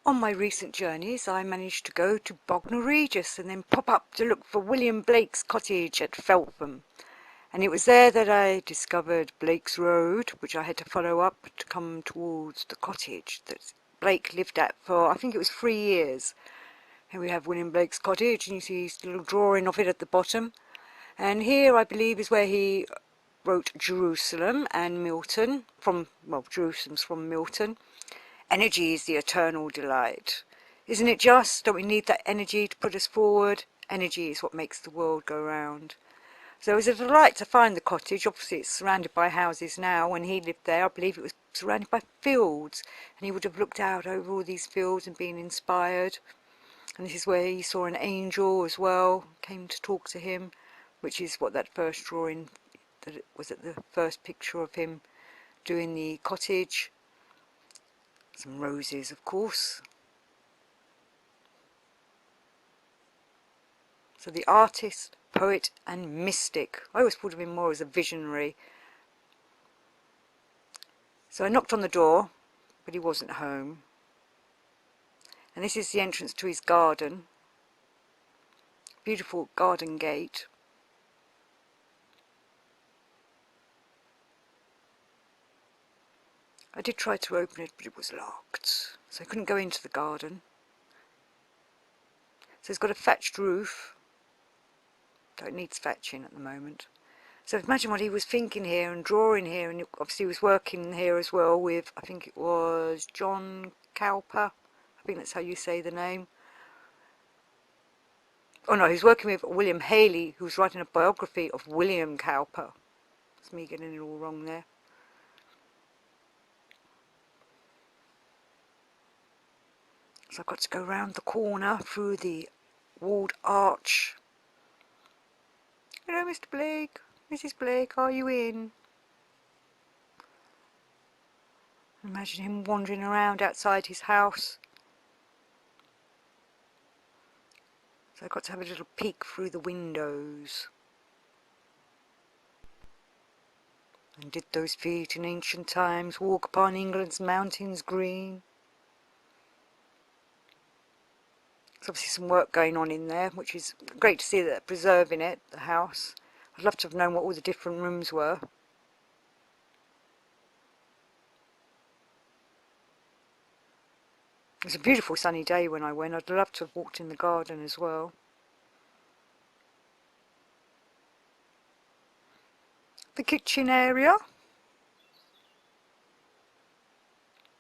On my recent journeys I managed to go to Bognor Regis and then pop up to look for William Blake's cottage at Felpham, and it was there that I discovered Blake's Road, which I had to follow up to come towards the cottage that Blake lived at for, I think it was 3 years. Here we have William Blake's cottage, and you see his little drawing of it at the bottom, and here I believe is where he wrote Jerusalem and Milton, Jerusalem's from Milton. Energy is the eternal delight. Isn't it just? Don't we need that energy to put us forward? Energy is what makes the world go round. So it was a delight to find the cottage. Obviously it's surrounded by houses now. When he lived there, I believe it was surrounded by fields, and he would have looked out over all these fields and been inspired. And this is where he saw an angel as well, came to talk to him, which is what that first drawing, that it was at the first picture of him doing the cottage. Some roses, of course. So the artist, poet and mystic. I always thought of him more as a visionary. So I knocked on the door, but he wasn't home. And this is the entrance to his garden. Beautiful garden gate. I did try to open it, but it was locked, so I couldn't go into the garden. So it's got a thatched roof, though it needs thatching at the moment. So imagine what he was thinking here and drawing here, and obviously he was working here as well with, I think it was John Cowper, I think that's how you say the name. Oh no, he was working with William Haley, who was writing a biography of William Cowper. That's me getting it all wrong there. So I've got to go round the corner through the walled arch. Hello, Mr. Blake. Mrs. Blake, are you in? Imagine him wandering around outside his house. So I've got to have a little peek through the windows. And did those feet in ancient times walk upon England's mountains green? There's obviously some work going on in there, which is great to see that they're preserving it, the house. I'd love to have known what all the different rooms were. It was a beautiful sunny day when I went. I'd love to have walked in the garden as well. The kitchen area,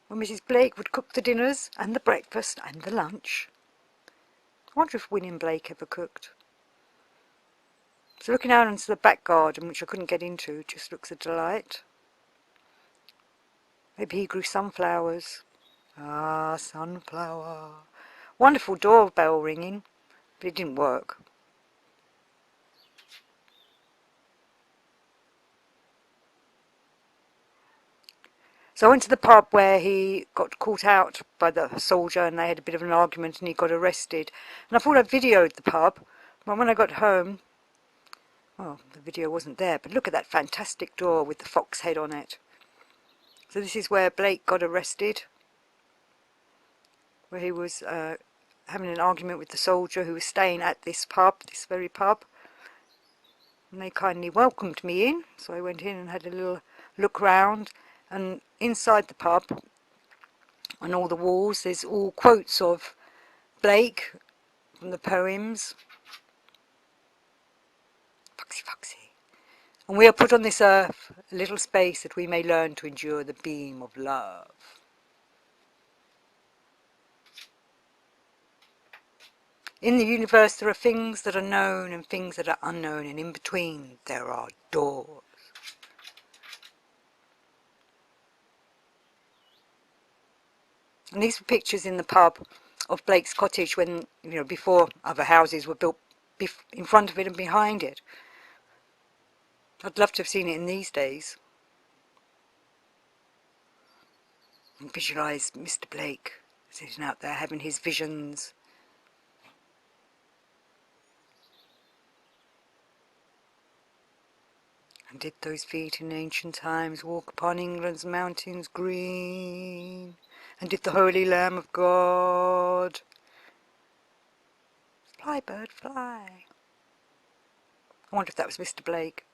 where Mrs. Blake would cook the dinners and the breakfast and the lunch. I wonder if William Blake ever cooked. So looking out into the back garden, which I couldn't get into, just looks a delight. Maybe he grew sunflowers. Ah, sunflower. Wonderful doorbell ringing, but it didn't work. So I went to the pub where he got caught out by the soldier and they had a bit of an argument and he got arrested. And I thought I videoed the pub, but when I got home, well, the video wasn't there, but look at that fantastic door with the fox head on it. So this is where Blake got arrested, where he was having an argument with the soldier who was staying at this pub, this very pub. And they kindly welcomed me in, so I went in and had a little look round. And inside the pub, on all the walls, there's all quotes of Blake from the poems. Foxy, foxy. And we are put on this earth, a little space that we may learn to endure the beam of love. In the universe there are things that are known and things that are unknown, and in between there are doors. And these were pictures in the pub of Blake's cottage when, before other houses were built in front of it and behind it. I'd love to have seen it in these days. And visualise Mr. Blake sitting out there having his visions. And did those feet in ancient times walk upon England's mountains green? and did the Holy Lamb of God. Fly, bird, fly. I wonder if that was Mr. Blake.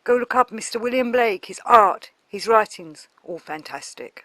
Go look up Mr. William Blake, his art, his writings, all fantastic.